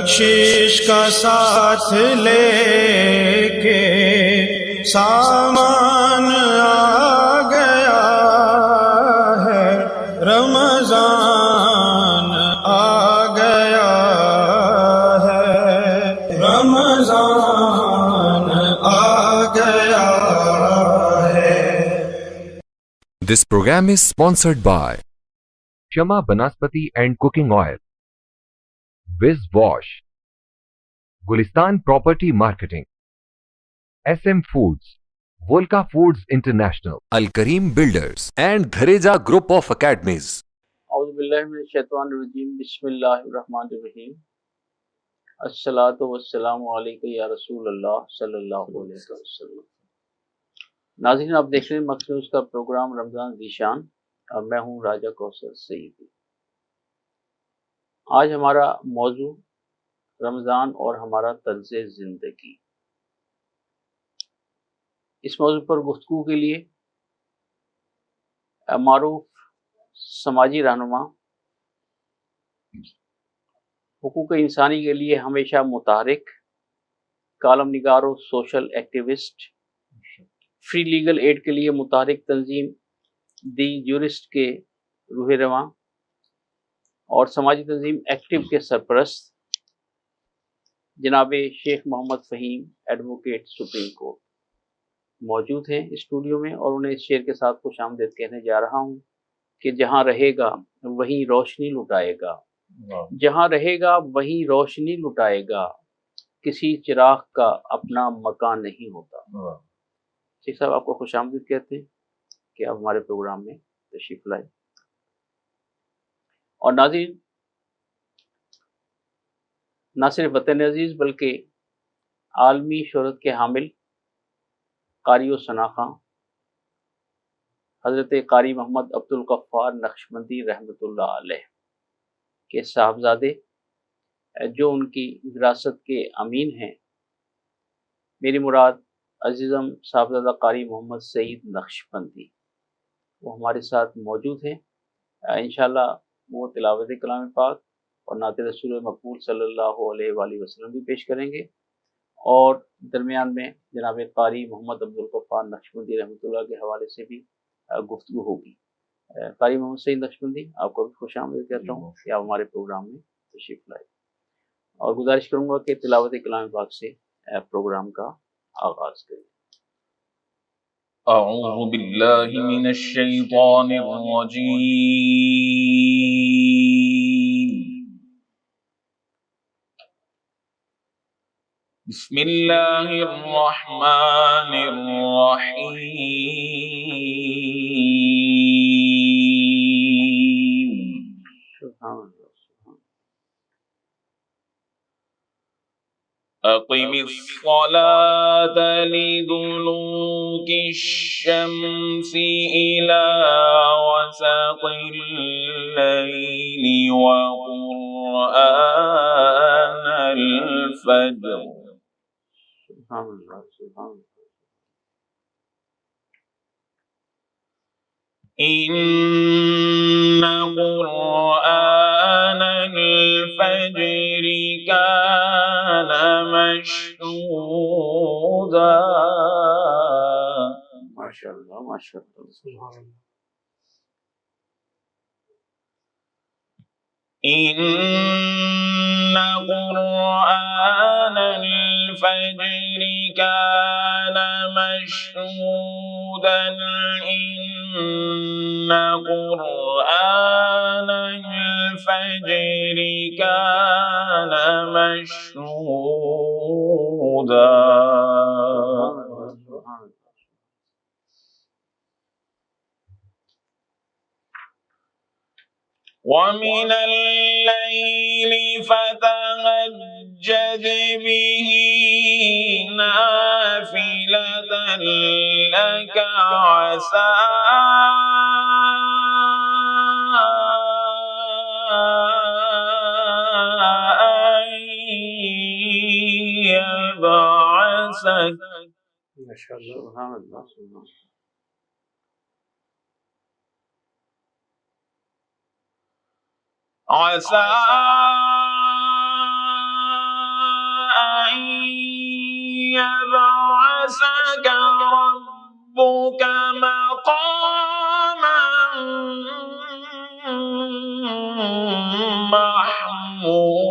بخشش کا ساتھ لے کے سامان آ گیا ہے، رمضان آ گیا ہے، رمضان آ گیا ہے۔ This program is sponsored by Shama Banaspati and Cooking Oil, Wiz Wash, Gulistan Property Marketing, SM Foods, Volca Foods International, Al Kareem Builders, and Dhareja Group of Academies. اعوذ باللہ من الشیطان الرجیم، بسم اللہ الرحمن الرحیم۔ الصلاۃ والسلام علیک یا رسول اللہ صلی اللہ علیہ وسلم۔ ناظرین، آپ دیکھ رہے ہیں مخصوص کا پروگرام رمضان ذیشان، اور میں ہوں راجہ کوثر سعیدی۔ آج ہمارا موضوع رمضان اور ہمارا طرز زندگی۔ اس موضوع پر گفتگو کے لیے معروف سماجی رہنما، حقوق انسانی کے لیے ہمیشہ متحرک، کالم نگار و social activist, free legal aid کے لیے متحرک تنظیم دی جورسٹ کے روح رواں اور سماجی تنظیم ایکٹیو کے سرپرست جناب شیخ محمد فہیم ایڈوکیٹ سپریم کورٹ موجود ہیں اسٹوڈیو میں، اور انہیں اس شعر کے ساتھ خوش آمدید کہنے جا رہا ہوں کہ جہاں رہے گا وہیں روشنی لٹائے گا، جہاں رہے گا وہیں روشنی لٹائے گا، کسی چراغ کا اپنا مکان نہیں ہوتا۔ شیخ صاحب آپ کو خوش آمدید کہتے ہیں کہ آپ ہمارے پروگرام میں تشریف لائے۔ اور ناظرین، نہ صرف وطن عزیز بلکہ عالمی شہرت کے حامل قاری و ثناخواں حضرت قاری محمد عبد الغفار نقشبندی رحمۃ اللہ علیہ کے صاحبزادے، جو ان کی وراثت کے امین ہیں، میری مراد عزیزم صاحبزادہ قاری محمد سعید نقشبندی، وہ ہمارے ساتھ موجود ہیں۔ انشاءاللہ وہ تلاوت کلام پاک اور نعت رسول مقبول صلی اللہ علیہ وآلہ وسلم بھی پیش کریں گے، اور درمیان میں جناب قاری محمد عبد الغفار نقشبندی رحمۃ اللہ کے حوالے سے بھی گفتگو ہوگی۔ قاری محمد سعید نقشبندی، آپ کو بھی خوش آمدید کہتا ہوں کہ آپ ہمارے پروگرام میں تشریف لائے، اور گزارش کروں گا کہ تلاوت کلام پاک سے پروگرام کا آغاز کریں۔ اعوذ باللہ من الشیطان الرجیم، بسم اللہ الرحمن الرحیم۔ سبحان اللہ، سبحان اقم الصلاة لدلوک الشمس إلى غسق الليل وقرآن الفجر سبحان اللہ، سبحان اللہ۔ إن قرآن الفجر كان مشهودا۔ ماشاء اللہ، ماشاء اللہ، سبحان اللہ۔ إن قرآن الفجر كان مشهودا، إن قرآن الفجر كان مشهودا۔ ومن الليل فتهجد به نافلة لك عسى أن يبعثك ماشاءاللہ، سبحان اللہ، سبحان اللہ۔ عسى بعثك ربك مقاما محمودا.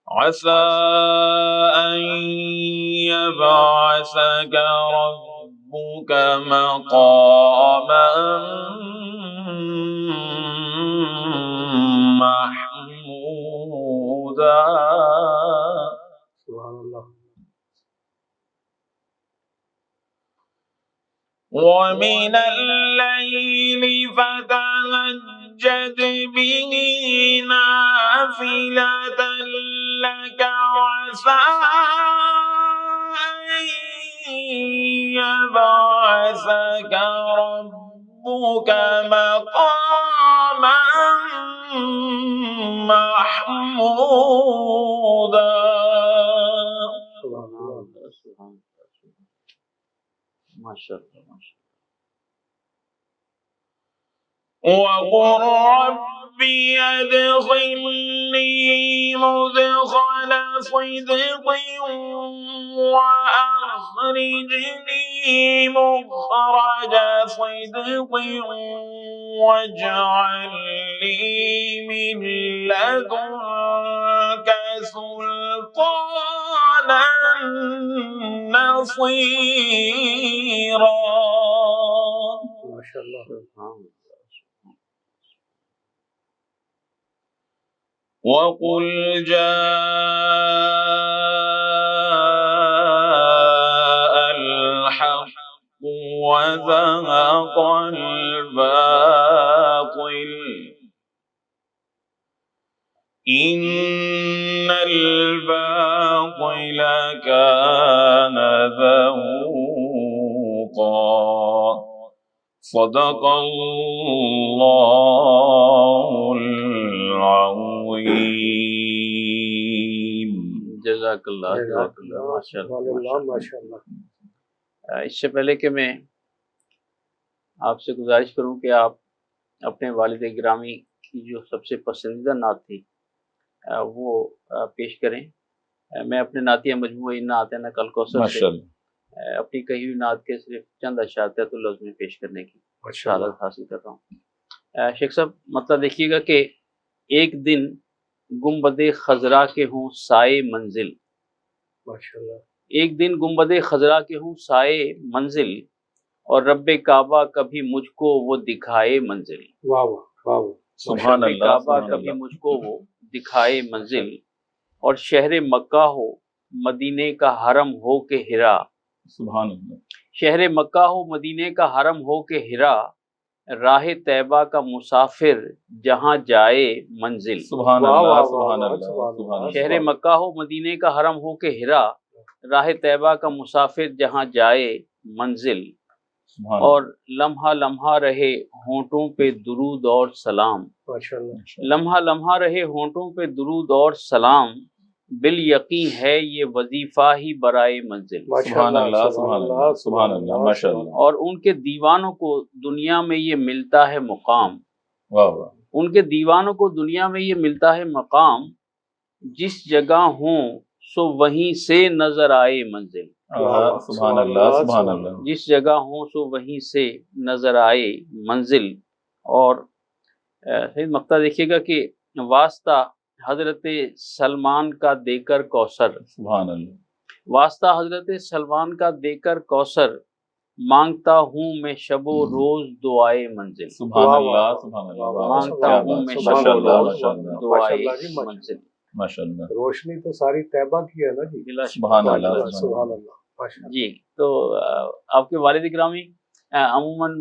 عسى أن يبعثك ربك مقاما محمودا. ومن الليل فتهجد به نافلة لك عسى أن يبعثك ربك مقاما محمودا. وقل ربي ادخلني مدخل صدق وأخرجني مخرج صدق واجعل لي من لدنك سلطانا نصيرا. وقل جاء الحق وزهق الباطل إن الباطل كان زهوقا. صدق الله العظیم. جزاک اللہ. ماشاءاللہ. اس سے پہلے کہ میں آپ سے گزارش کروں کہ آپ اپنے والد گرامی کی جو سب سے پسندیدہ نعت تھی وہ پیش کریں. میں اپنے نعتیہ مجموعہ نعت الکوثر سے اپنی کہی ہوئی نعت کے صرف چند اشارت اللفظ میں پیش کرنے کی سعادت حاصل کر رہا ہوں. شیخ صاحب مطلب دیکھیے گا کہ ایک دن گنبد خضرا کے ہوں سائے منزل. ایک دن گنبد خضرا کے ہوں سائے منزل اور رب کعبہ کبھی مجھ کو وہ دکھائے منزل. سبحان اللہ. کعبہ کبھی مجھ کو وہ دکھائے منزل اور شہر مکہ ہو مدینے کا حرم ہو کے ہرا. سبحان اللہ. شہر مکہ ہو مدینے کا حرم ہو کے ہرا راہ طیبہ کا مسافر جہاں جائے منزل. سبحان اللہ. سبحان اللہ. شہر مکہ ہو مدینے کا حرم ہو کے ہرا راہ طیبہ کا مسافر جہاں جائے منزل اور لمحہ لمحہ رہے ہونٹوں پہ درود اور سلام. لمحہ لمحہ رہے ہونٹوں پہ درود اور سلام بال یقین ہے یہ وظیفہ ہی برائے منزل. سبحان اللہ. سبحان اللہ. سبحان اللہ. ماشاء اللہ. اور ان کے دیوانوں کو دنیا میں یہ ملتا ہے مقام. واہ واہ. ان کے دیوانوں کو دنیا میں یہ ملتا ہے مقام جس جگہ ہوں سو وہیں سے نظر آئے منزل. سبحان اللہ. سبحان اللہ. جس جگہ ہوں سو وہیں سے نظر آئے منزل. اور مقطع دیکھیے گا کہ واسطہ حضرت سلمان کا دے کر کوثر. سبحان اللہ. واسطہ حضرت سلمان کا دے کر کوثر مانگتا ہوں میں شب و روز دعائے منزل. سبحان اللہ. سبحان اللہ. مانگتا ہوں میں شب و روز دعائے منزل. ماشاء اللہ. روشنی تو ساری طیبہ کی ہے نا جی. سبحان اللہ. سبحان اللہ. جی تو آپ کے والد گرامی عموماً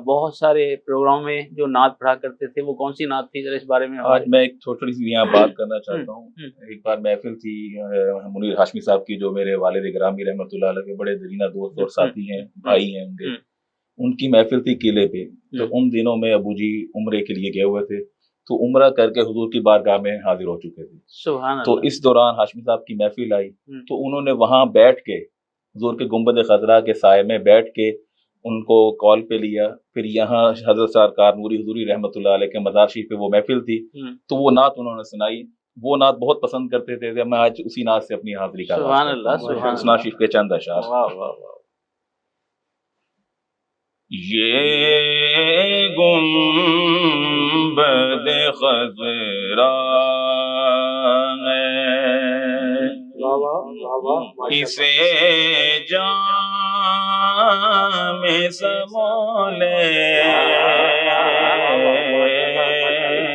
بہت سارے پروگرام میں جو نعت پڑھا کرتے تھے وہ کون سی نعت تھی ذرا اس بارے میں؟ آج میں ایک چھوٹی سی یہاں بات کرنا چاہتا ہوں. ایک بار محفل تھی منیر ہاشمی صاحب کی جو میرے والد گرامی رحمۃ اللہ علیہ کے بڑے درینہ دوست اور ساتھی ہیں، بھائی ہیں ان کے. ان کی محفل تھی قلعے پہ. تو ان دنوں میں ابو جی عمرے کے لیے گئے ہوئے تھے تو عمرہ کر کے حضور کی بارگاہ میں حاضر ہو چکے تھے. سبحان اللہ. تو اس دوران ہاشمی صاحب کی محفل آئی تو انہوں نے وہاں بیٹھ کے حضور کے گنبد خضرا کے سائے میں بیٹھ کے ان کو کال پہ لیا، پھر یہاں حضرت سرکار نوری حضوری رحمۃ اللہ علیہ کے مزار شریف پہ وہ محفل تھی، تو وہ نعت انہوں نے سنائی. وہ نعت بہت پسند کرتے تھے. میں آج اسی نعت سے اپنی حاضری کا سبحان اللہ، سبحان اس نعت شریف کے چند اشعار. واہ واہ واہ. یہ گنبد خضرا ہے، واہ واہ واہ واہ ماشاء اسے جام سمولے.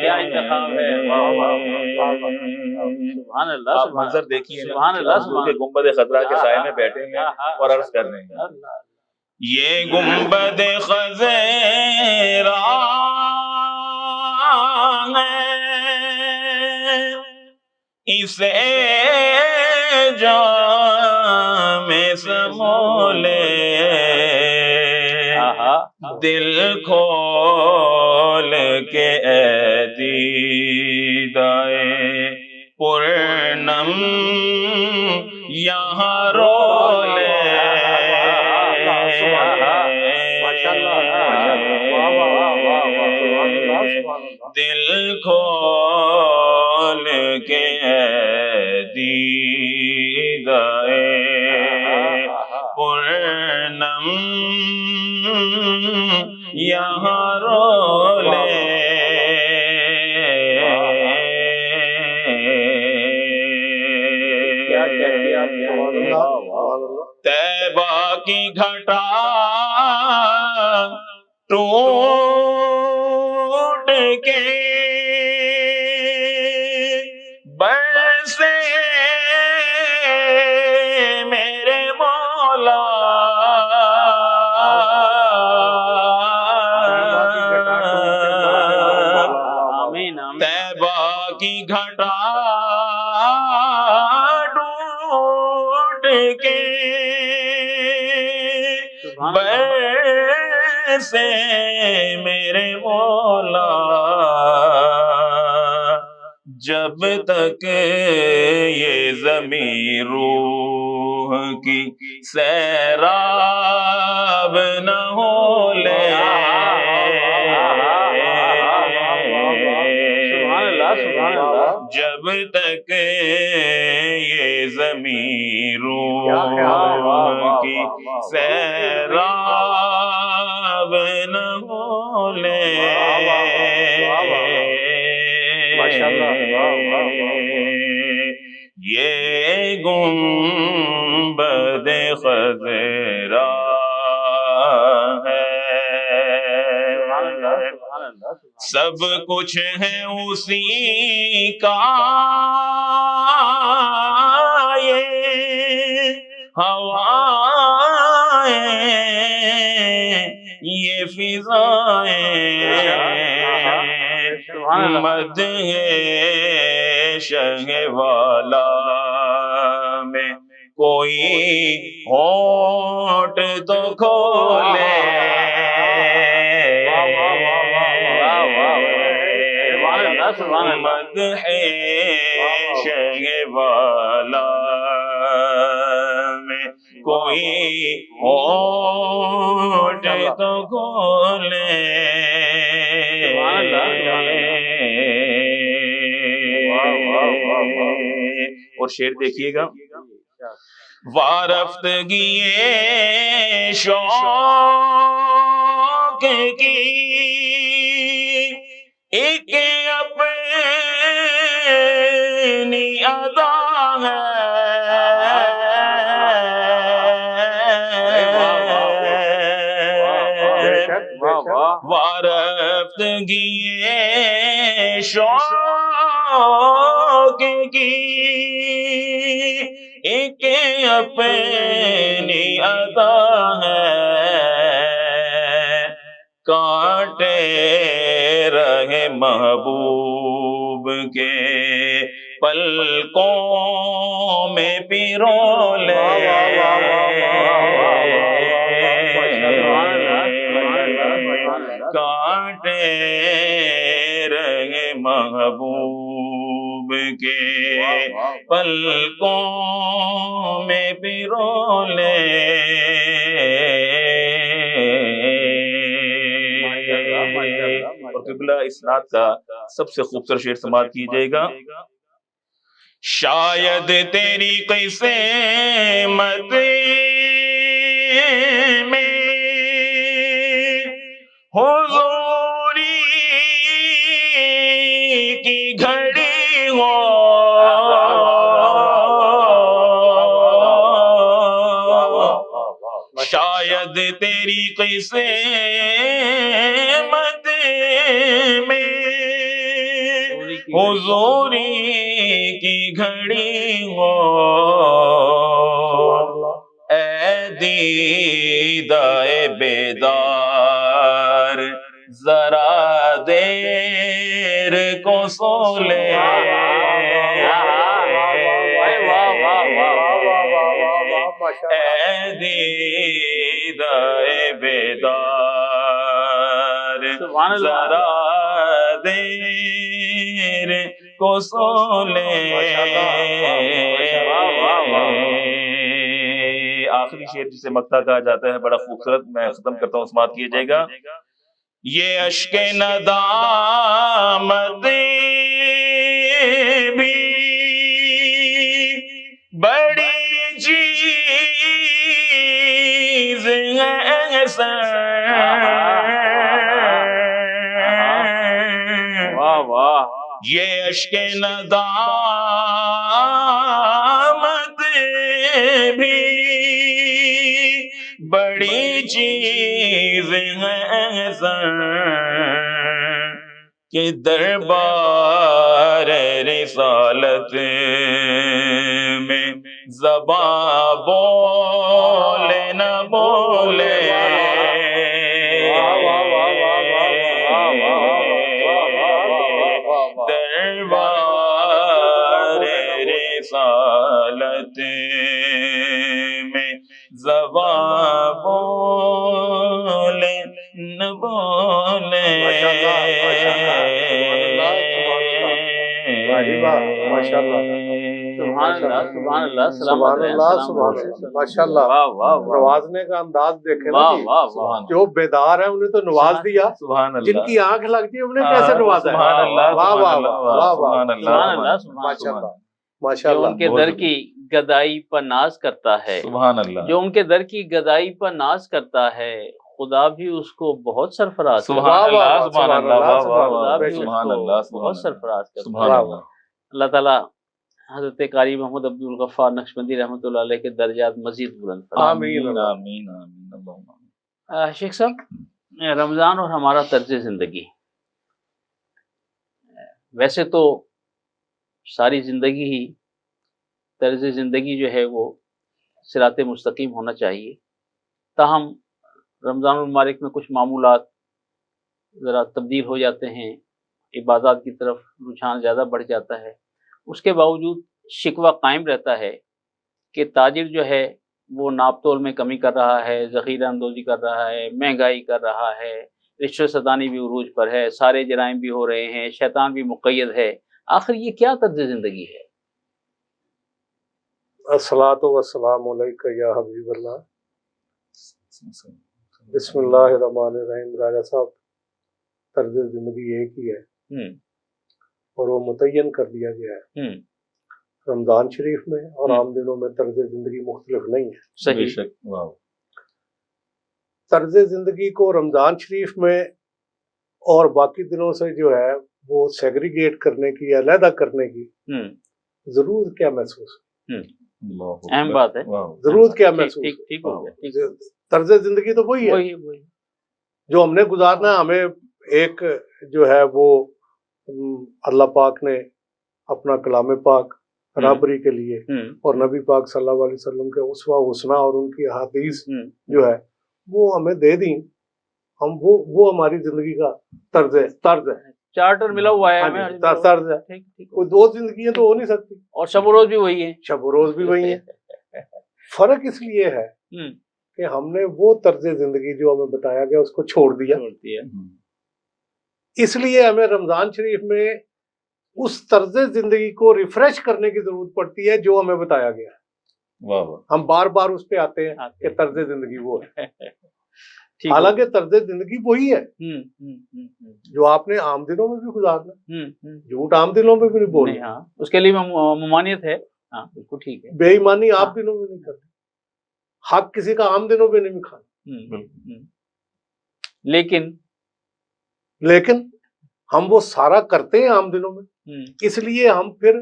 کیا انتخاب ہے. واہ واہ واہ واہ. سبحان اللہ، آپ سبحان منظر دیکھیے سبحان اللہ، سبحان کے گنبد خضرا کے سائے میں بیٹھے ہیں اور عرض کر رہے ہیں اللہ. یہ گنبد خضرا ہے، اسے جام سمولے. دل کھول کے اے دیدائے پورنم یہاں رولے. دل کھول کے دیدائے پورنم یہاں رولے. طیبہ کی گھٹا ٹوٹ کے برسے میرے مولا. طیبہ کی گھٹا ٹوٹ کے برسے میرے مولا. جب تک یہ زمین روح کی سیراب نہ ہو لے. جب تک یہ زمین روح کی سیراب نہ ہو لے. یہ گنبد خضرا ہے، سب کچھ ہے اسی کا. یہ ہوائیں یہ فضائیں مدح شہ والا میں کوئی ہونٹ تو کھولے. مدح شہ والا میں کوئی ہونٹ تو کھولے. اور شعر دیکھیے گا. وارفتگی شوق کی ایک اپنی ادا ہے. وارفتگی شوق کی ایک اپنی ادا ہے. کانٹے رہے محبوب کے پلکوں میں پیرولے. کانٹے رہے محبوب کے پلکوں میں پیرولے. اور قبلہ اس نعت کا سب سے خوبصورت شعر سماعت کیجئے گا. شاید تیری قسمت میں حضوری کی گھڑی ہو، شاید تیری قسمت میں حضوری کی گھڑی ہو، اے دیدہ بیدار ذرا دیر کو سو لے، اے دیدہ بیدار ذرا دیر کو سو لے. آخری شعر جسے مقطع کہا جاتا ہے بڑا خوبصورت، میں ختم کرتا ہوں، سماعت کیجئے گا. یہ اشک ندامت بھی بڑی چیز ہے سر، یہ اشک ندامت بھی بڑی چیز ہے سر، کہ دربار رسالت میں زباں بولے نہ بولے، دربار رسالت میں زباں بولے نہ بولے. سبحان اللہ، سبحان اللہ، ماشاء اللہ. نوازنے کا انداز دیکھیں نا جی، جو بیدار ہیں انہیں تو نواز دیا، سبحان اللہ، جن کی آنکھ لگتی ہے انہیں کیسے نوازا ہے؟ سبحان اللہ، واہ واہ سبحان واہ واہ واہ، سبحان اللہ، ماشاء اللہ ماشاء جو ان اللہ. کے در کی گدائی پر ناز کرتا ہے، سبحان اللہ، جو ان کے در کی گدائی پر ناز کرتا ہے، خدا بھی اس کو بہت سرفراز کرتا ہے، سبحان اللہ، سبحان اللہ، واہ واہ خدا واہ، بھی اس سبحان کو اللہ، بہت سرفراز کرتا ہے. سبحان اللہ. اللہ تعالیٰ حضرت قاری محمد عبدالغفار نقشبندی رحمۃ اللہ علیہ کے درجات مزید بلند فرمائے. آمین آمین آمین آمین اللہم آمین. شیخ صاحب، رمضان اور ہمارا طرز زندگی، ویسے تو ساری زندگی ہی طرز زندگی جو ہے وہ صراط مستقیم ہونا چاہیے، تاہم رمضان المبارک میں کچھ معمولات ذرا تبدیل ہو جاتے ہیں، عبادات کی طرف رجحان زیادہ بڑھ جاتا ہے، اس کے باوجود شکوہ قائم رہتا ہے کہ تاجر جو ہے وہ ناپ تول میں کمی کر رہا ہے، ذخیرہ اندوزی کر رہا ہے، مہنگائی کر رہا ہے، رشوت ستانی بھی عروج پر ہے، سارے جرائم بھی ہو رہے ہیں، شیطان بھی مقید ہے. آخر یہ کیا طرز زندگی ہے؟ الصلاۃ والسلام علیک یا حبیب اللہ. بسم اللہ الرحمن الرحیم. راجہ صاحب، طرز زندگی ایک ہی ہے اور وہ متعین کر دیا گیا ہے رمضان شریف میں، اور عام دنوں میں طرز زندگی مختلف نہیں ہے. صحیح. طرز زندگی کو رمضان شریف میں اور باقی دنوں سے جو ہے وہ سیگریگیٹ کرنے کی، علیحدہ کرنے کی ضرورت کیا محسوس ہے؟ اہم بات ہے. ضرورت کیا محسوس ہے؟ ٹھیک ہو گیا. طرز زندگی تو وہی ہے وہی جو ہم نے گزارنا. ہمیں ایک جو ہے وہ اللہ پاک نے اپنا کلام پاک برابری کے لیے اور نبی پاک صلی اللہ علیہ وسلم کے اسوہ حسنہ اور ان کی احادیث جو ہے وہ ہمیں دے دیں. ہم وہ ہماری زندگی کا طرز ہے. چارٹر ملا ہوا ہے ہمیں. طرز ہے. کوئی دو زندگیاں تو ہو نہیں سکتی، اور شب و روز بھی وہی ہے. شب و روز بھی وہی ہے. فرق اس لیے ہے کہ ہم نے وہ طرز زندگی جو ہمیں بتایا گیا اس کو چھوڑ دیا. اس لیے ہمیں رمضان شریف میں اس طرز زندگی کو ریفریش کرنے کی ضرورت پڑتی ہے جو ہمیں بتایا گیا ہے. ہم بار بار اس پہ آتے ہیں کہ طرز زندگی وہ ہے. ٹھیک حالانکہ طرز زندگی وہی ہے ہے جو آپ نے عام دنوں میں بھی گزارنا، جھوٹ عام دنوں میں بھی نہیں بولنا، ہاں اس کے لیے ممانعت ہے، ہاں بالکل ٹھیک ہے، بے ایمانی آپ دنوں میں نہیں کرتے، حق کسی کا عام دنوں میں نہیں کھانا، لیکن ہم وہ سارا کرتے ہیں عام دنوں میں، اس لیے ہم پھر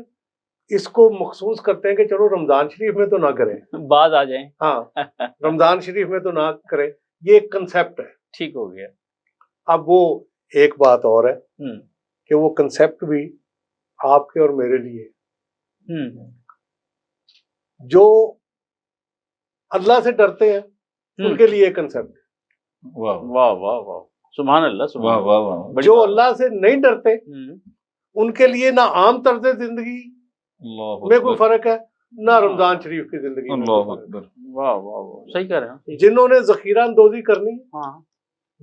اس کو مخصوص کرتے ہیں کہ چلو رمضان شریف میں تو نہ کریں، بعض آ جائیں، ہاں رمضان شریف میں تو نہ کریں، یہ ایک کنسیپٹ ہے۔ ٹھیک ہو گیا۔ اب وہ ایک بات اور ہے کہ وہ کنسیپٹ بھی آپ کے اور میرے لیے، جو اللہ سے ڈرتے ہیں ان کے لیے کنسیپٹ ہے، واہ واہ واہ واہ، سبحان اللہ، سبحان واہ واہ اللہ، واہ، جو اللہ سے نہیں ڈرتے ان کے لیے نہ عام طرز زندگی اللہ میں کوئی اکبر، فرق ہے، نہ رمضان شریف کی زندگی میں کوئی اللہ فرق اکبر، واہ واہ واہ، صحیح کہہ رہے ہیں، ہے۔ جنہوں نے ذخیرہ اندوزی کرنی، ہاں،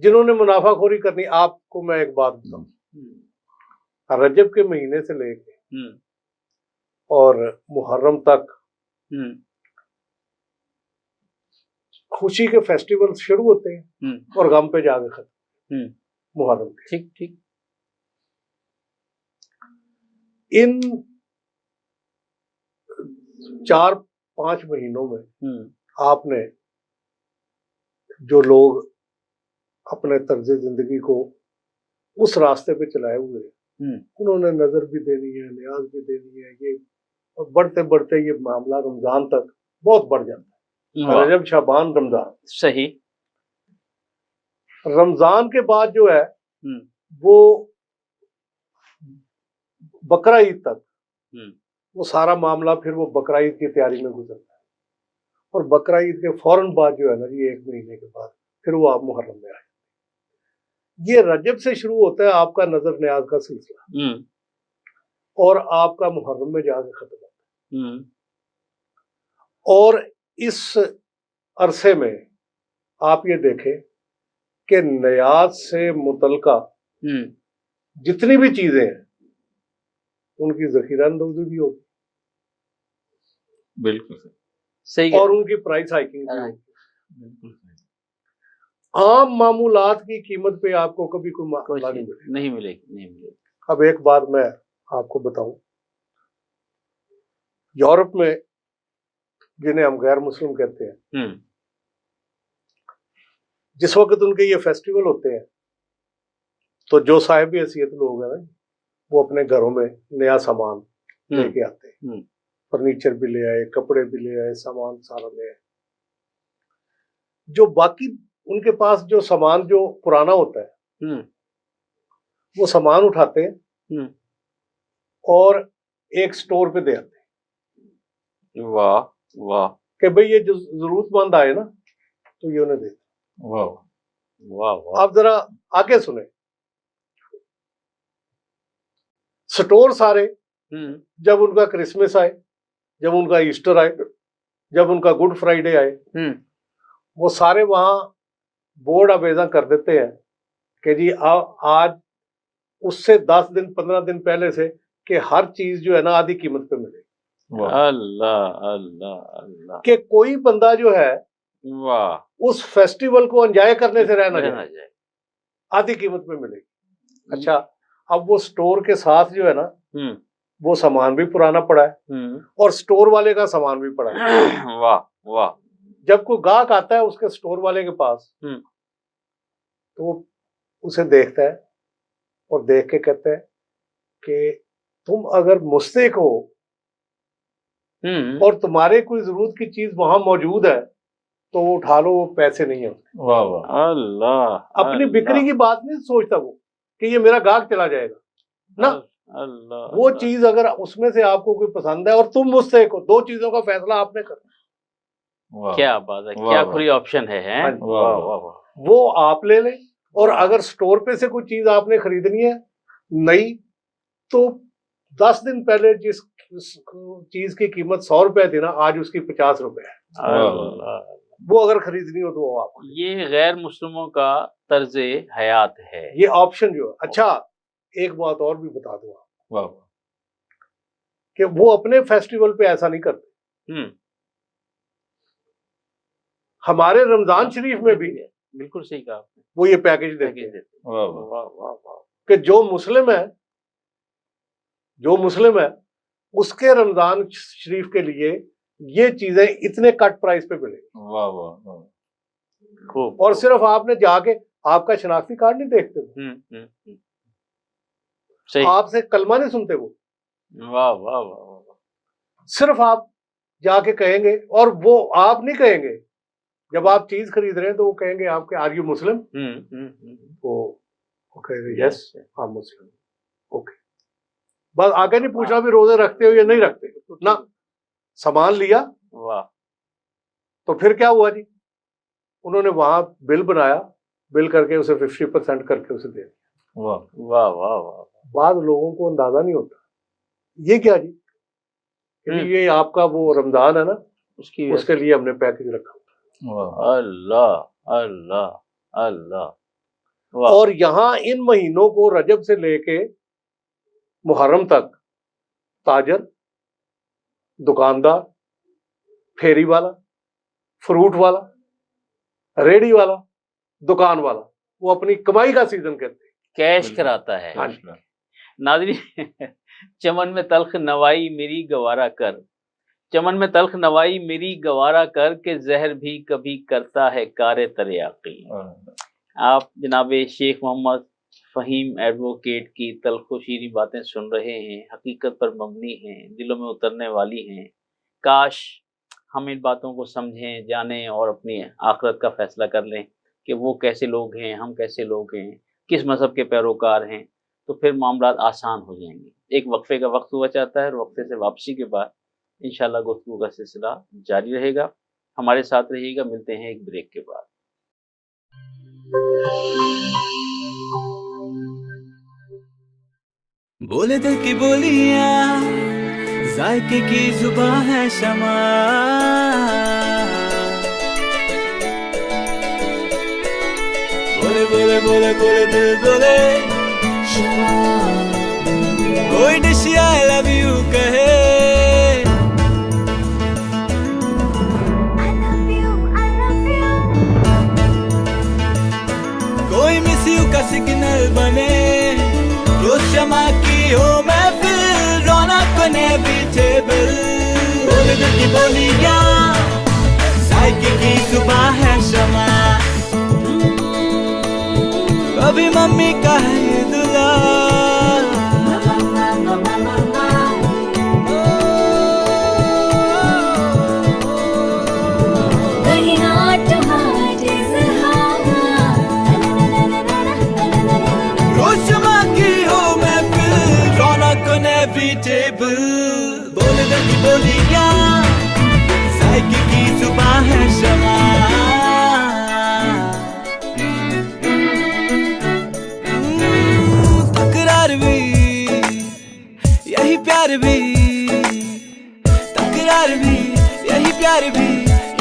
جنہوں نے منافع خوری کرنی، آپ کو میں ایک بات بتاؤں، رجب کے مہینے سے لے کے اور محرم تک خوشی کے فیسٹیول شروع ہوتے ہیں اور غم پہ جا کے ختم، محرم کے۔ ٹھیک ٹھیک، ان 4-5 مہینوں میں آپ نے جو لوگ اپنے طرز زندگی کو اس راستے پہ چلائے ہوئے ہیں، انہوں نے نظر بھی دینی ہے، نیاز بھی دینی ہے، یہ بڑھتے بڑھتے یہ معاملہ رمضان تک بہت بڑھ جاتا ہے، رجب شعبان رمضان۔ صحیح۔ رمضان کے بعد جو ہے وہ بقرہ عید تک وہ سارا معاملہ پھر وہ بقرہ عید کی تیاری میں گزرتا ہے، اور بقرہ عید کے فوراً بعد جو ہے نا جی 1 مہینے کے بعد پھر وہ آپ محرم میں آئے۔ یہ رجب سے شروع ہوتا ہے آپ کا نظر نیاز کا سلسلہ، اور آپ کا محرم میں جا کے ختم ہوتا ہے، اور اس عرصے میں آپ یہ دیکھیں کہ نیاز سے متعلقہ جتنی بھی چیزیں ہیں ان کی ذخیرہ اندوزی بھی ہوگی، بالکل صحیح، اور ان کی پرائس ہائکنگ بھی ہوگی۔ بالکل عام معمولات کی قیمت پہ آپ کو کبھی کوئی معاملہ نہیں ملے، نہیں ملے گی، نہیں ملے گی۔ اب ایک بات میں آپ کو بتاؤں، یورپ میں جنہیں ہم غیر مسلم کہتے ہیں، جس وقت ان کے یہ فیسٹیول ہوتے ہیں تو جو صاحب حیثیت لوگ ہیں نا وہ اپنے گھروں میں نیا سامان لے کے آتے ہیں، فرنیچر بھی لے آئے، کپڑے بھی لے آئے، سامان سارا لے آئے۔ جو باقی ان کے پاس جو سامان جو پرانا ہوتا ہے وہ سامان اٹھاتے ہیں اور ایک سٹور پہ دے آتے ہیں، واہ واہ کہ بھئی یہ جو ضرورت مند آئے نا تو یہ انہیں دیتے۔ واہ واہ واہ، آپ ذرا آگے سنیں، سٹور سارے جب ان کا کرسمس آئے، جب ان کا ایسٹر آئے، جب ان کا گڈ فرائیڈے آئے، وہ سارے وہاں بورڈ آویزاں کر دیتے ہیں کہ جی آج اس سے 10 دن 15 دن پہلے سے کہ ہر چیز جو ہے نا آدھی قیمت پہ ملے، اللہ اللہ اللہ، کہ کوئی بندہ جو ہے واہ، اس فیسٹیول کو انجوائے کرنے سے رہنا رہنا جائے، جائے، آدھی قیمت پہ ملے گی۔ اچھا، اب وہ سٹور کے ساتھ جو ہے نا وہ سامان بھی پرانا پڑا ہے اور سٹور والے کا سامان بھی پڑا ہے۔ واہ واہ، جب کوئی گاہک آتا ہے اس کے سٹور والے کے پاس تو وہ اسے دیکھتا ہے اور دیکھ کے کہتا ہے کہ تم اگر مستحق ہو اور تمہارے کوئی ضرورت کی چیز وہاں موجود ہے تو وہ اٹھا لو، وہ پیسے نہیں ہیں۔ واہ واہ، اللہ، اپنی بکری کی بات نہیں سوچتا وہ کہ یہ میرا گاہک چلا جائے گا نا، اللہ، وہ چیز اگر اس میں سے آپ کو کوئی پسند ہے اور تم مستحق ہو، 2 چیزوں کا فیصلہ آپ نے کرنا، کیا بات ہے، کیا کھلی آپشن ہے، ہاں جی، واہ واہ واہ، وہ آپ لے لیں، اور اگر سٹور پہ سے کوئی چیز آپ نے خریدنی ہے نئی تو 10 دن پہلے جس چیز کی قیمت 100 روپے تھی نا آج اس کی 50 روپے ہے، اللہ، وہ اگر خریدنی ہو تو وہ آپ کو، یہ غیر مسلموں کا طرز حیات ہے، یہ آپشن جو ہے۔ اچھا، ایک بات اور بھی بتا دوں آپ واہ کہ وہ اپنے فیسٹیول پہ ایسا نہیں کرتے، ہمارے رمضان شریف میں بھی بالکل صحیح کہا آپ نے. وہ یہ پیکج دیتے پیکیج ہیں دیتے. واہ واہ واہ واہ واہ. کہ جو مسلم ہے اس کے رمضان شریف کے لیے یہ چیزیں اتنے کٹ پرائز پہ ملے. واہ واہ واہ. خوب. اور صرف آپ نے جا کے آپ کا شناختی کارڈ نہیں دیکھتے وہ، صحیح. آپ سے کلمہ نہیں سنتے وہ، واہ واہ واہ. صرف آپ جا کے کہیں گے، اور وہ آپ نہیں کہیں گے جب آپ چیز خرید رہے ہیں تو وہ کہیں گے آپ کے آر یو مسلم، وہ کہیں گے یس آپ مسلم. اوکے، بس آگے نہیں پوچھنا بھی روزے رکھتے ہو یا نہیں رکھتے، نہ سامان لیا. واہ. تو پھر کیا ہوا جی، انہوں نے وہاں بل بنایا، بل کر کے اسے 50% کر کے اسے دے دیا. واہ واہ واہ واہ. بعض لوگوں کو اندازہ نہیں ہوتا یہ کیا جی، یہ آپ کا وہ رمضان ہے نا، اس کے لیے ہم نے پیکج رکھا. اللہ اللہ اللہ. اور یہاں ان مہینوں کو رجب سے لے کے محرم تک تاجر، دکاندار، پھیری والا، فروٹ والا، ریڑی والا، دکان والا، وہ اپنی کمائی کا سیزن کہتے ہیں، کیش کراتا ہے. ناظرین، چمن میں تلخ نوائی میری گوارا کر، چمن میں تلخ نوائی میری گوارا کر کے زہر بھی کبھی کرتا ہے کار تریاقی. آپ جناب شیخ محمد فہیم ایڈوکیٹ کی تلخ و شیریں باتیں سن رہے ہیں، حقیقت پر مبنی ہیں، دلوں میں اترنے والی ہیں. کاش ہم ان باتوں کو سمجھیں، جانیں اور اپنی آخرت کا فیصلہ کر لیں کہ وہ کیسے لوگ ہیں، ہم کیسے لوگ ہیں، کس مذہب کے پیروکار ہیں، تو پھر معاملات آسان ہو جائیں گے. ایک وقفے کا وقت ہوا چاہتا ہے، اور وقفے سے واپسی کے بعد انشاءاللہ گفتگو کا سلسلہ جاری رہے گا. ہمارے ساتھ رہیے گا. ملتے ہیں ایک بریک کے بعد. بولے دل کی بولیاں، ذائقے کی زبان ہے شمع، بولے بولے بولے بولے دل بولے کوئی ڈش آئی لو یو کہے، کوئی مس یو کا سگنل بنے، جو شمع کی ہو محفل، رونق بنے بیٹیبل. بولے دل کی بولیاں، ذائقے کی زبان ہے شمع، کبھی ممی کا ہے دلال، روشما کی ہو محفل، رونق انیویٹیبل. بولے دل کی بولیاں، ذائقے کی زبان ہے شمع، تکرار بھی یہی پیار بھی، تکرار بھی یہی پیار بھی،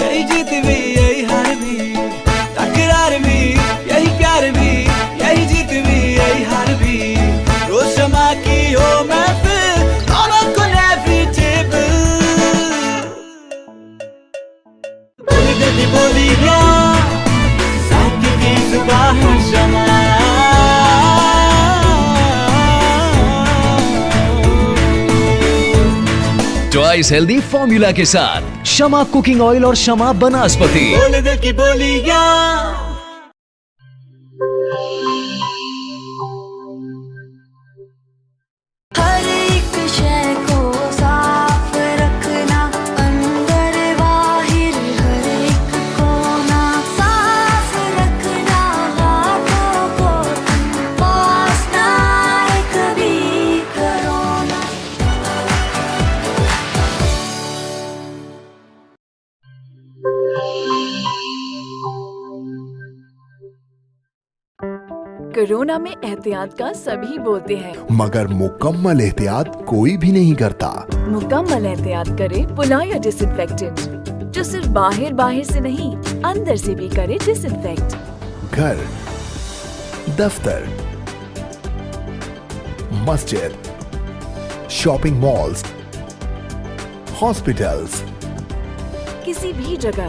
یہی جیت بھی یہی ہار بھی، تکرار بھی یہی پیار بھی، یہی جیت بھی یہی ہار بھی. روشما کی ہو محفل، رونق انیویٹیبل. بولے دل کی بولیاں، ذائقے کی زبان ہے شمع. ٹوائس ہیلدی فارمولا کے ساتھ شمع کوکنگ آئل اور شمع بناسپتی. بولے دل کی بولیاں. ہر ایک شے کو صاف رکھنا، اندر باہر ہر ایک کونا صاف رکھنا، ہاتھوں کو پاس نہ آئے کبھی کرونا. کورونا میں احتیاط کا سبھی بولتے ہیں، مگر مکمل احتیاط کوئی بھی نہیں کرتا. مکمل احتیاط کرے پلایا ڈس انفیکٹنٹ، جو صرف باہر سے نہیں اندر سے بھی کرے ڈس انفیکٹ. گھر، دفتر، مسجد، شاپنگ مالز، ہاسپٹلز، کسی بھی جگہ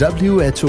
WHO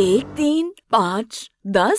1, 3, 5, 10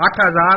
8000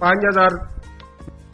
5000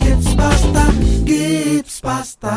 Gibbs pasta, Gibbs pasta.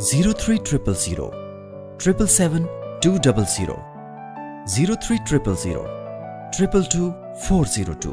0300 777 200 0300 222 402।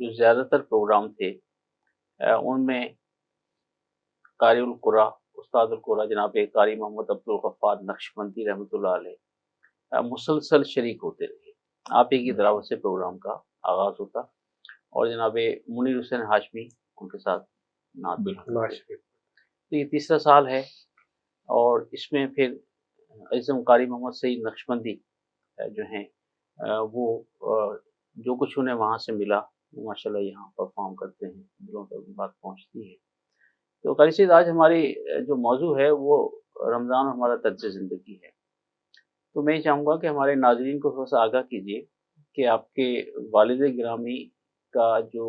جو زیادہ تر پروگرام تھے ان میں قاری القرآن استاد القرآن جناب قاری محمد عبدالغفار نقشبندی رحمۃ اللہ علیہ مسلسل شریک ہوتے رہے. آپ ہی کی دعوت سے پروگرام کا آغاز ہوتا اور جناب منیر حسین ہاشمی ان کے ساتھ نعت. تو یہ تیسرا سال ہے اور اس میں پھر عزم قاری محمد سعید نقشبندی جو ہیں وہ جو کچھ انہیں وہاں سے ملا وہ ماشاءاللہ یہاں پرفارم کرتے ہیں, دلوں تک بات پہنچتی ہے. تو قاری سعید آج ہماری جو موضوع ہے وہ رمضان اور ہمارا طرز زندگی ہے. تو میں چاہوں گا کہ ہمارے ناظرین کو تھوڑا سا آگاہ کیجیے کہ آپ کے والد گرامی کا جو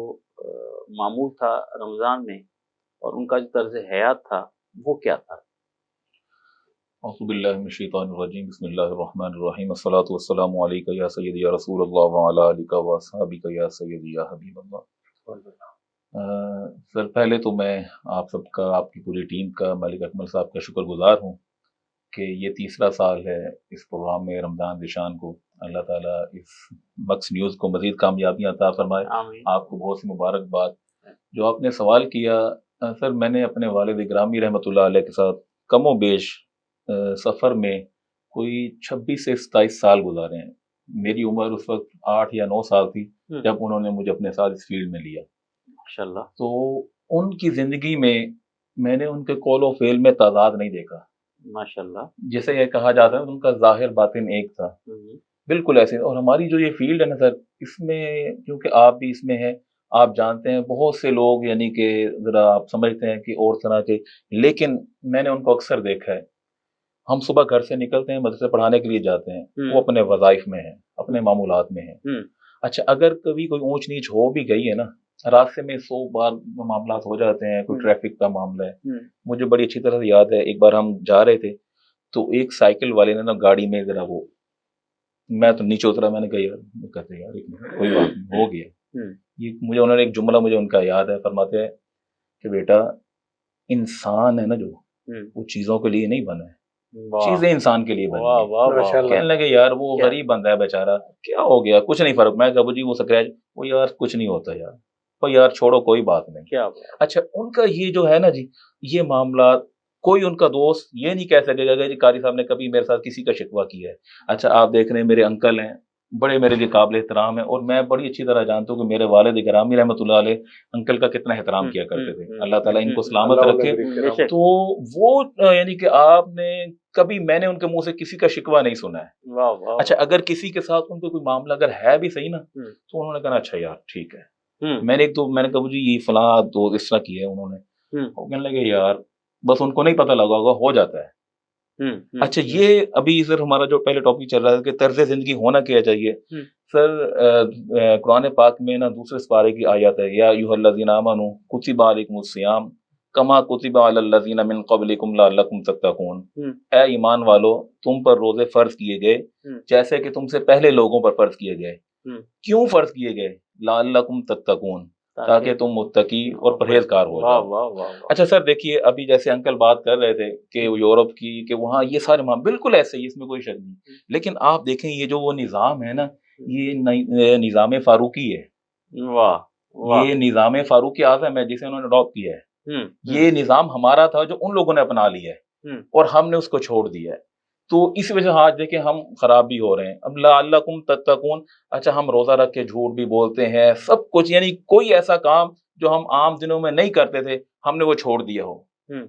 معمول تھا رمضان میں اور ان کا جو طرز حیات تھا وہ کیا تھا. اعوذ باللہ من الشیطان الرجیم بسم اللہ الرحمن الرحیم الصلاۃ والسلام علیک یا سیدی یا رسول اللہ وعلی آلک و اصحابک یا سیدی یا حبیب اللہ. سر پہلے تو میں آپ سب کا, آپ کی پوری ٹیم کا, ملک اکمل صاحب کا شکر گزار ہوں کہ یہ تیسرا سال ہے اس پروگرام میں رمضان ذیشان کو. اللہ تعالیٰ اس مکس نیوز کو مزید کامیابیاں عطا فرمائے. آپ کو بہت سی مبارکباد. جو آپ نے سوال کیا سر, میں نے اپنے والد گرامی رحمۃ اللہ علیہ کے ساتھ کم و بیش سفر میں کوئی 26 سے 27 سال گزارے ہیں. میری عمر اس وقت 8 یا 9 سال تھی جب انہوں نے مجھے اپنے ساتھ اس فیلڈ میں لیا. ماشاءاللہ. تو ان کی زندگی میں نے ان کے قول و فعل میں تضاد نہیں دیکھا. ماشاءاللہ. جیسے یہ کہا جاتا ہے ان کا ظاہر باطن ایک تھا, بالکل ایسے. اور ہماری جو یہ فیلڈ ہے نا سر, اس میں کیونکہ آپ بھی اس میں ہیں, آپ جانتے ہیں بہت سے لوگ یعنی کہ ذرا آپ سمجھتے ہیں کہ اور طرح کے, لیکن میں نے ان کو اکثر دیکھا ہے. ہم صبح گھر سے نکلتے ہیں, مدرسے پڑھانے کے لیے جاتے ہیں, وہ اپنے وظائف میں ہیں, اپنے معمولات میں ہیں. اچھا, اگر کبھی کوئی اونچ نیچ ہو بھی گئی ہے نا, راستے میں 100 بار معاملات ہو جاتے ہیں, کوئی ٹریفک کا معاملہ ہے. مجھے بڑی اچھی طرح سے یاد ہے, ایک بار ہم جا رہے تھے تو ایک سائیکل والے نے نا گاڑی میں ذرا وہ, میں تو نیچے اترا, میں نے کہا یار کہتے یار کوئی بات نہیں, ہو گیا. یہ مجھے انہوں نے ایک جملہ مجھے ان کا یاد ہے, فرماتے ہیں کہ بیٹا انسان ہے نا جو, وہ چیزوں کے لیے نہیں بنا ہے, چیزیں انسان کے لیے بنی. کہنے لگے یار وہ غریب بندہ ہے بیچارہ, کیا ہو گیا, کچھ نہیں فرق. میں کہا جی وہ سکریچ, وہ یار کچھ نہیں ہوتا یار, وہ یار چھوڑو کوئی بات نہیں. کیا اچھا, ان کا یہ جو ہے نا جی, یہ معاملات کوئی ان کا دوست یہ نہیں کہہ سکے گا کہ جی قاری صاحب نے کبھی میرے ساتھ کسی کا شکوہ کیا ہے. اچھا, آپ دیکھ رہے ہیں میرے انکل ہیں, بڑے میرے لیے قابل احترام ہیں, اور میں بڑی اچھی طرح جانتا ہوں کہ میرے والد گرامی رحمۃ اللہ علیہ انکل کا کتنا احترام کیا کرتے تھے. اللہ تعالیٰ ان کو سلامت رکھے. تو وہ یعنی کہ آپ نے کبھی, میں نے ان کے منہ سے کسی کا شکوہ نہیں سنا ہے. اچھا, اگر کسی کے ساتھ ان کو کوئی معاملہ اگر ہے بھی صحیح نا, تو انہوں نے کہا اچھا یار ٹھیک ہے. میں نے کہا جی یہ فلاں تو اس طرح کیا ہے انہوں نے, وہ کہنے لگے یار بس ان کو نہیں پتہ لگا ہوگا, ہو جاتا ہے. اچھا, یہ ابھی سر ہمارا جو پہلے ٹاپک چل رہا ہے کہ طرز زندگی ہونا کیا چاہیے. سر قرآن پاک میں نا دوسرے سپارے کی آیت ہے, یا ایھا الذین آمنوا کتب علیکم الصیام کما کتب علی الذین من قبلکم لعلکم تتقون. اے ایمان والو, تم پر روزے فرض کیے گئے جیسے کہ تم سے پہلے لوگوں پر فرض کیے گئے. کیوں فرض کیے گئے؟ لعلکم تتقون, تاکہ تم متقی اور پرہیزگار ہو جاؤ. اچھا سر دیکھیے, ابھی جیسے انکل بات کر رہے تھے کہ یورپ کی, کہ وہاں یہ سارے بالکل ایسے ہی, اس میں کوئی شک نہیں. لیکن آپ دیکھیں یہ جو وہ نظام ہے نا, یہ نظام فاروقی ہے. یہ نظام فاروقی اعظم ہے جسے انہوں نے اڈاپٹ کیا ہے. یہ نظام ہمارا تھا جو ان لوگوں نے اپنا لیا ہے اور ہم نے اس کو چھوڑ دیا ہے. تو اس وجہ سے آج دیکھیں ہم خراب بھی ہو رہے ہیں. اب لعلکم تتقون, اچھا ہم روزہ رکھ کے جھوٹ بھی بولتے ہیں, سب کچھ, یعنی کوئی ایسا کام جو ہم عام دنوں میں نہیں کرتے تھے ہم نے وہ چھوڑ دیا ہو.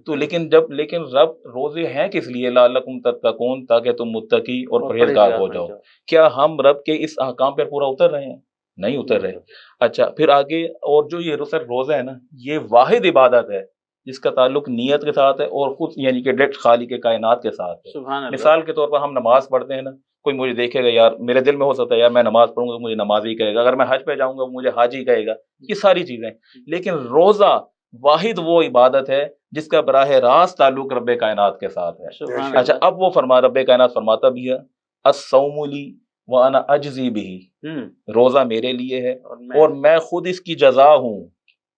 تو لیکن رب روزے ہیں کس لیے؟ لعلکم تتقون, تاکہ تم متقی اور پرہیزگار ہو جاؤ. کیا ہم رب کے اس احکام پر پورا اتر رہے ہیں؟ نہیں اتر رہے. اچھا پھر آگے, اور جو یہ روزہ ہے نا, یہ واحد عبادت ہے جس کا تعلق نیت کے ساتھ ہے اور خود یعنی کہ ڈائریکٹ خالق کے کائنات کے ساتھ ہے. مثال کے طور پر ہم نماز پڑھتے ہیں نا, کوئی مجھے دیکھے گا یار, میرے دل میں ہو سکتا ہے یار میں نماز پڑھوں گا مجھے نماز ہی کہے گا, اگر میں حج پہ جاؤں گا مجھے حاجی کہے گا, یہ ساری چیزیں. لیکن روزہ واحد وہ عبادت ہے جس کا براہ راست تعلق رب کائنات کے ساتھ ہے. اچھا, اب وہ رب کائنات فرماتا بھی ہے الصوم لی وانا اجزی بہ, روزہ میرے لیے ہے اور میں خود اس کی جزا ہوں.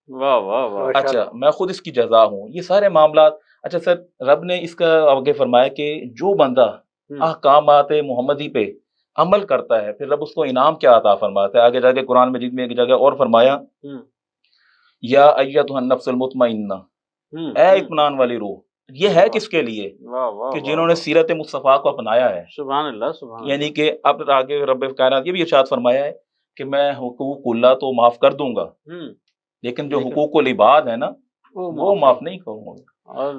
اچھا, میں خود اس کی جزا ہوں. یہ سارے معاملات. اچھا سر, رب نے اس کا آگے فرمایا کہ جو بندہ احکامات محمدی پہ عمل کرتا ہے پھر رب اس کو انعام کیا عطا فرماتا ہے. آگے جا کے قرآن مجید میں ایک جگہ اور فرمایا یا ایتھا النفس المطمئنہ، اے اطمینان والی روح. یہ ہے کس کے لیے؟ کہ جنہوں نے سیرت مصطفیٰ کو اپنایا ہے. سبحان اللہ سبحان اللہ. یعنی کہ اب آگے رب کائنات یہ بھی ارشاد فرمایا ہے کہ میں حقوق اللہ تو معاف کر دوں گا، لیکن جو حقوق العباد ہے نا وہ معاف نہیں کروں گا.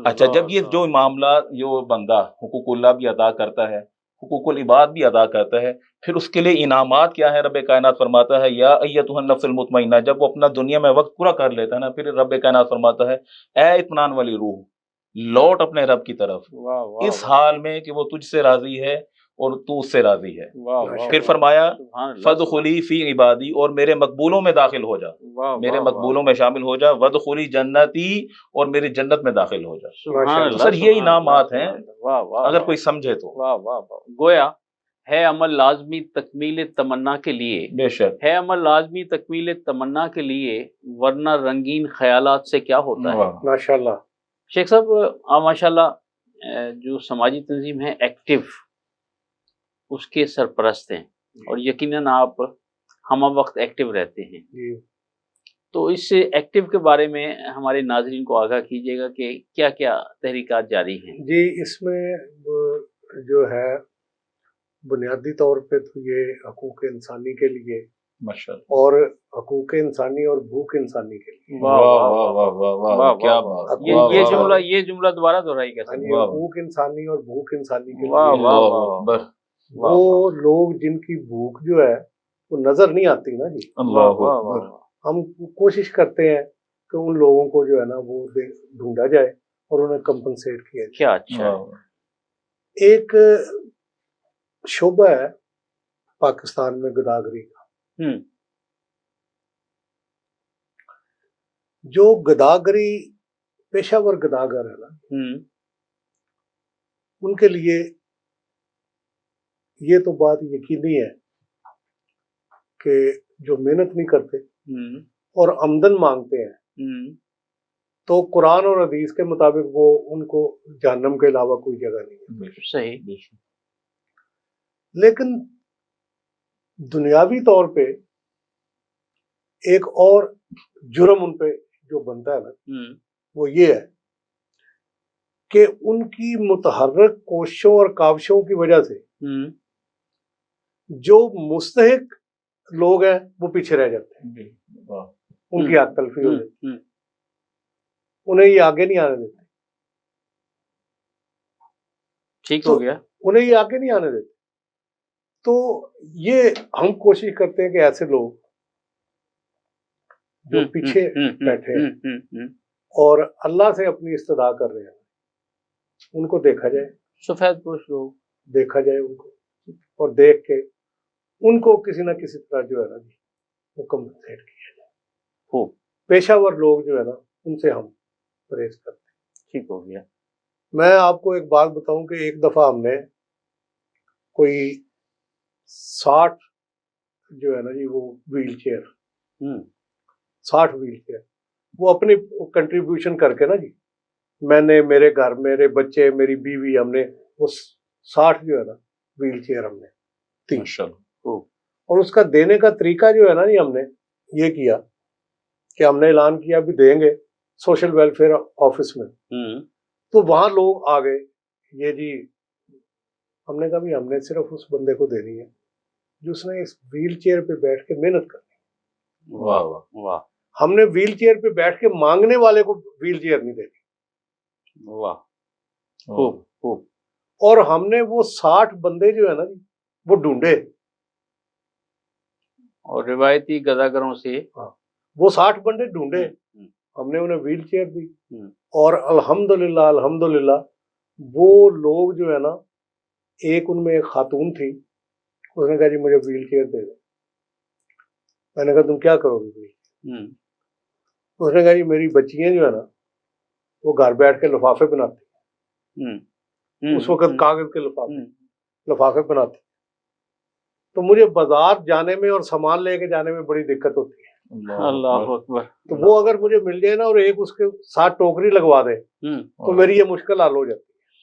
اچھا، جب یہ جو معاملہ جو بندہ حقوق اللہ بھی ادا کرتا ہے، حقوق العباد بھی ادا کرتا ہے، پھر اس کے لیے انعامات کیا ہے؟ رب کائنات فرماتا ہے یا ایتھا النفس المطمئنہ. جب وہ اپنا دنیا میں وقت پورا کر لیتا ہے نا، پھر رب کائنات فرماتا ہے اے اطمینان والی روح، لوٹ اپنے رب کی طرف اس حال میں کہ وہ تجھ سے راضی ہے اور تو اس سے راضی ہے. پھر فرمایا فادخلی فی عبادی، اور میرے مقبولوں میں داخل ہو جا، میرے مقبولوں میں شامل ہو جا. وادخلی جنتی، اور میری جنت میں داخل ہو جا. سر یہ انعامات ہیں اگر کوئی سمجھے تو. گویا ہے عمل لازمی تکمیل تمنا کے لیے، بے شک ہے عمل لازمی تکمیل تمنا کے لیے، ورنہ رنگین خیالات سے کیا ہوتا ہے. ماشاءاللہ شیخ صاحب ماشاءاللہ جو سماجی تنظیم ہے ایکٹیو، اس کے سرپرست ہیں اور یقیناً آپ ہم وقت ایکٹیو رہتے ہیں. تو اس ایکٹیو کے بارے میں ہمارے ناظرین کو آگاہ کیجیے گا کہ کیا کیا تحریکات جاری ہیں. جی، اس میں جو ہے بنیادی طور پہ تو یہ حقوق انسانی کے لیے اور حقوق انسانی اور بھوک انسانی کے لیے. کیا بات، یہ جملہ دوبارہ دہرائی گا. حقوق انسانی اور بھوک انسانی کے لیے وہ لوگ جن کی بھوک جو ہے وہ نظر نہیں آتی نا جی. ہم کوشش کرتے ہیں کہ ان لوگوں کو جو ہے نا وہ ڈھونڈا جائے اور انہیں کمپنسیٹ کیا جائے. کیا اچھا. ایک شعبہ ہے پاکستان میں گداگری کا. جو گداگری پیشہ ور گداگر ہے نا، ان کے لیے یہ تو بات یقینی ہے کہ جو محنت نہیں کرتے اور آمدن مانگتے ہیں تو قرآن اور حدیث کے مطابق وہ ان کو جہنم کے علاوہ کوئی جگہ نہیں ہے. صحیح. لیکن دنیاوی طور پہ ایک اور جرم ان پہ جو بنتا ہے نا وہ یہ ہے کہ ان کی متحرک کوششوں اور کاوشوں کی وجہ سے جو مستحق لوگ ہیں وہ پیچھے رہ جاتے ہیں. ان کی حق تلفی ہو جاتی ہے، انہیں یہ آگے نہیں آنے دیتے. ٹھیک ہو گیا. انہیں یہ آگے نہیں آنے دیتے. تو یہ ہم کوشش کرتے ہیں کہ ایسے لوگ جو پیچھے بیٹھے ہیں اور اللہ سے اپنی استدعا کر رہے ہیں ان کو دیکھا جائے، سفید پوش لوگ دیکھا جائے ان کو، اور دیکھ کے ان کو کسی نہ کسی طرح جو ہے نا جی وہ کمپنسیٹ کیا جائے. پیشہ ور لوگ جو ہے نا ان سے ہم پرہیز کرتے ہیں. ٹھیک ہو گیا. میں آپ کو ایک بات بتاؤں کہ ایک دفعہ ہم نے کوئی 60 جو ہے نا جی وہ ویل چیئر 60 ویل چیئر وہ اپنی کنٹریبیوشن کر کے نا جی، میں نے، میرے گھر، میرے بچے، میری بیوی، ہم نے وہ 60 جو ہے نا ویل چیئر ہم نے دی. اور اس کا دینے کا طریقہ جو ہے نا جی ہم نے یہ کیا کہ ہم نے اعلان کیا بھی دیں گے سوشل ویلفیئر آفس میں. تو وہاں لوگ آ گئے، یہ جی ہم نے کہا بھی ہم نے صرف اس بندے کو دینی ہے جو اس نے اس ویل چیئر پہ بیٹھ کے محنت کرنی. واہ واہ. ہم نے ویل چیئر پہ بیٹھ کے مانگنے والے کو ویل چیئر نہیں دینی. واہ. خوب. اور ہم نے وہ 60 بندے جو ہے نا جی وہ ڈھونڈے اور روایتی گداگروں سے وہ 60 بندے ڈھونڈے، ہم نے انہیں ویل چیئر دی. اور الحمدللہ وہ لوگ جو ہے نا، ایک ان میں ایک خاتون تھی، اس نے کہا جی مجھے ویل چیئر دے دیں. میں نے کہا تم کیا کرو گے ویل؟ اس نے کہا جی میری بچیاں جو ہے نا وہ گھر بیٹھ کے لفافے بناتی ہیں. اس وقت کاغذ کے لفافے بناتی. تو مجھے بازار جانے میں اور سامان لے کے جانے میں بڑی دقت ہوتی ہے. اللہ اکبر. تو وہ اگر مجھے مل جائے نا اور ایک اس کے ساتھ ٹوکری لگوا دے تو میری یہ مشکل حل ہو جاتی ہے.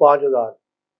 5,000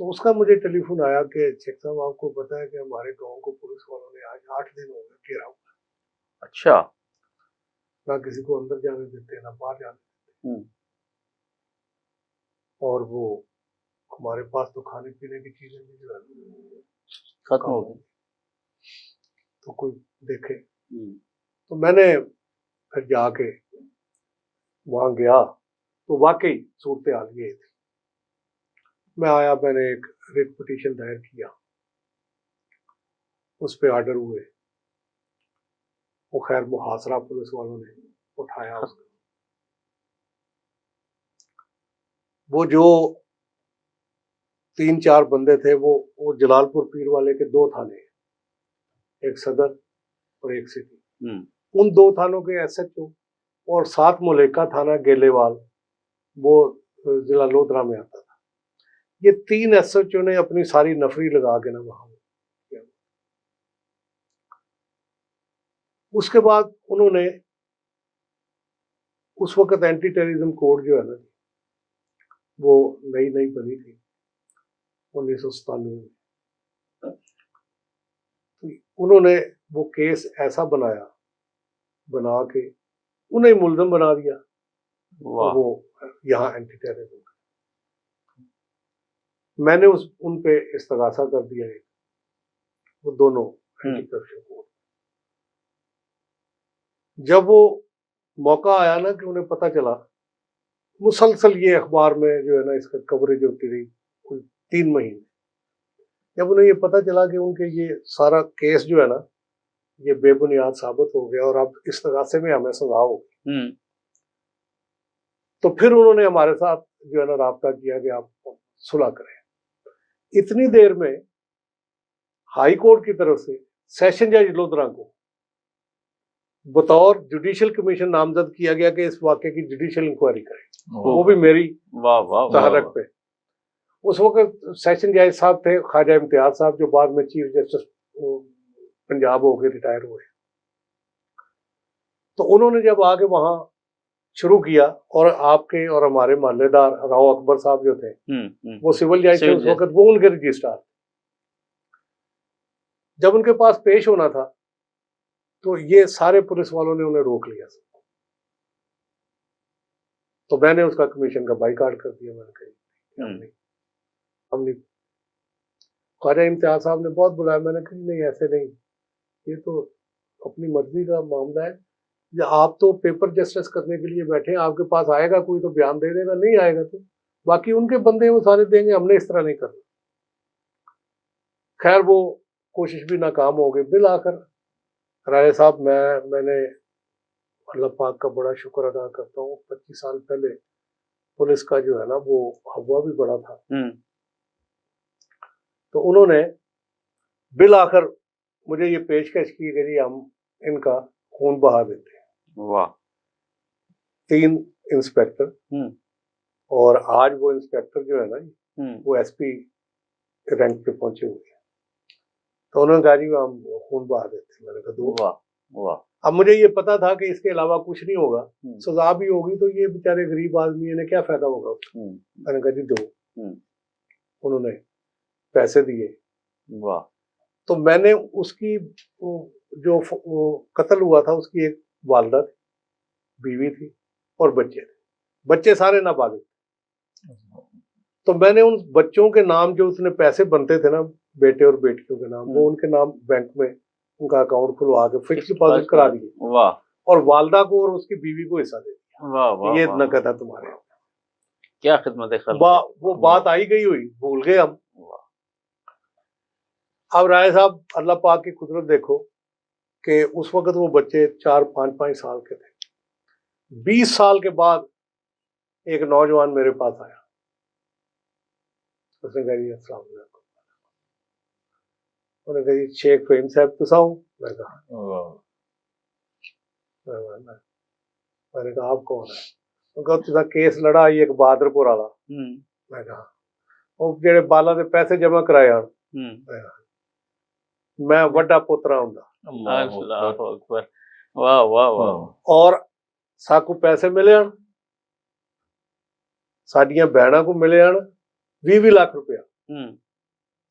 تو اس کا مجھے ٹیلی فون آیا کہ شیخ صاحب آپ کو پتا ہے کہ ہمارے گاؤں کو پولیس والوں نے آج 8 دن ہو گئے گھیرا ہوا، اچھا، نہ کسی کو اندر جانے دیتے نہ باہر جانے دیتے، اور وہ ہمارے پاس تو کھانے پینے کی چیزیں بھی جو ہے ختم ہو گئی، تو کوئی دیکھے۔ تو میں نے پھر جا کے وہاں گیا تو واقعی صورتحال یہ تھی۔ میں آیا، میں نے ایک ریٹ پٹیشن دائر کیا، اس پہ آرڈر ہوئے، وہ خیر محاصرہ پولیس والوں نے اٹھایا اس کا۔ وہ جو 3-4 بندے تھے وہ جلال پور پیر والے کے 2 تھانے، ایک صدر اور ایک سٹی، ان 2 تھانوں کے ایس ایچ او اور 7 ملیکہ تھانہ گیلے وال وہ ضلع لودھرا میں آتا تھا، یہ 3 ایس ایچ او نے اپنی ساری نفری لگا کے نا وہاں کیا۔ اس کے بعد انہوں نے اس وقت اینٹی ٹیررزم کوڈ جو ہے نا وہ نئی بنی تھی 1997 میں، انہوں نے وہ کیس ایسا بنا کے انہیں ملزم بنا دیا، وہ یہاں اینٹی ٹیررزم۔ میں نے ان پہ استغاثہ کر دیا ہے، وہ دونوں اینٹی کرپشن کوڈ۔ جب وہ موقع آیا نا کہ انہیں پتہ چلا، مسلسل یہ اخبار میں جو ہے نا اس کا کوریج ہوتی رہی کوئی 3 مہینے، جب انہیں یہ پتہ چلا کہ ان کے یہ سارا کیس جو ہے نا یہ بے بنیاد ثابت ہو گیا اور اب استغاثے میں ہمیں سزا ہوگی، تو پھر انہوں نے ہمارے ساتھ جو ہے نا رابطہ کیا کہ آپ صلح کریں۔ اتنی دیر میں ہائی کورٹ کی طرف سے سیشن جج لودھرا کو بطور جوڈیشل کمیشن نامزد کیا گیا کہ اس واقعے کی جوڈیشل انکوائری کرے، وہ بھی میری تحرک پہ۔ اس وقت سیشن جج صاحب تھے خواجہ امتیاز صاحب، جو بعد میں چیف جسٹس پنجاب ہو کے ریٹائر ہوئے۔ تو انہوں نے جب آگے وہاں شروع کیا، اور آپ کے اور ہمارے محلے دار راؤ اکبر صاحب جو تھے وہ سول جج تھے اس وقت، وہ ان کے رجسٹرار، جب ان کے پاس پیش ہونا تھا تو یہ سارے پولیس والوں نے انہیں روک لیا، تو میں نے اس کا کمیشن کا بائیکاٹ کر دیا۔ میں نے کہا ہم نہیں۔ خواجہ امتیاز صاحب نے بہت بلایا، میں نے کہا نہیں ایسے نہیں، یہ تو اپنی مرضی کا معاملہ ہے، آپ تو پیپر جسٹس کرنے کے لیے بیٹھے ہیں، آپ کے پاس آئے گا کوئی تو بیان دے دے گا، نہیں آئے گا تو باقی ان کے بندے وہ سارے دیں گے، ہم نے اس طرح نہیں کرنا۔ خیر وہ کوشش بھی ناکام ہو گئی۔ بالآخر رائے صاحب میں نے اللہ پاک کا بڑا شکر ادا کرتا ہوں، 25 سال پہلے پولیس کا جو ہے نا وہ ہوا بھی بڑا تھا، تو انہوں نے بالآخر مجھے یہ پیشکش کی کہ جی ہم ان کا خون بہا دیتے ہیں۔ 3 انسپیکٹر، اور آج وہ انسپیکٹر جو ہے نا وہ ایس پی رینک پہ پہنچے ہوئے ہیں، تو انہوں نے کہا جی ہم خون بہا دیتے ہیں۔ میں نے کہا 2۔ اب مجھے یہ پتا تھا کہ اس کے علاوہ کچھ نہیں ہوگا، سزا بھی ہوگی تو یہ بیچارے غریب آدمی انہیں کیا فائدہ ہوگا۔ میں نے کہا جی 2۔ انہوں نے پیسے دیے، تو میں نے اس کی جو قتل ہوا تھا اس کی ایک والدہ تھی، بیوی تھی اور بچے تھے، بچے سارے نابالغ تھے، تو میں نے ان بچوں کے نام جو اس نے پیسے بنتے تھے نا بیٹے اور بیٹیوں کے نام، وہ ان کے نام بینک میں ان کا اکاؤنٹ کھلوا کے فکس ڈپازٹ کرا دیے، اور والدہ کو اور اس کی بیوی کو حصہ دے دیا، یہ اتنا کہتا تمہارے کیا خدمت ہے۔ وہ بات آئی گئی ہوئی، بھول گئے ہم۔ اب رائے صاحب اللہ پاک کی قدرت دیکھو کہ اس وقت وہ بچے 4-5 سال کے تھے۔ 20 سال کے بعد ایک نوجوان میرے پاس آیا، اس نے کہا جی السلام علیکم، انہوں نے کہا جی شیخ فہیم صاحب تو ساؤں؟ میں نے کہا آپ کون ہیں؟ انہوں نے کہا تسا کیس لڑا ایک بہادر پور والا۔ میں کہا وہ جڑے بالا دے پیسے جمع کرائے ہن، میں وڈا پوترا ہوں، اور ساکو پیسے ملے ہن، ساڈیاں بہناں کو ملے ہن 20 لاکھ روپیہ،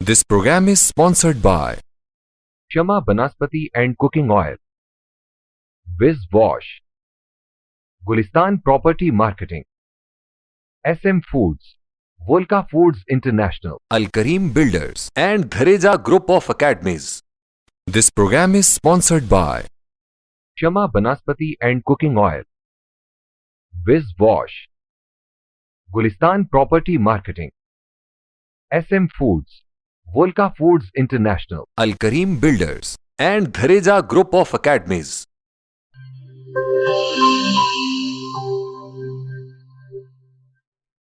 This program is sponsored by Shama Banaspati and Cooking Oil, Wiz Wash, Gulistan Property Marketing, SM Foods, Volca Foods International, Al Kareem Builders, and Dhareja Group of Academies. This program is sponsored by Shama Banaspati and Cooking Oil, Wiz Wash, Gulistan Property Marketing, SM Foods, Volca Foods International, Al Kareem Builders and Dhareja Group of Academies.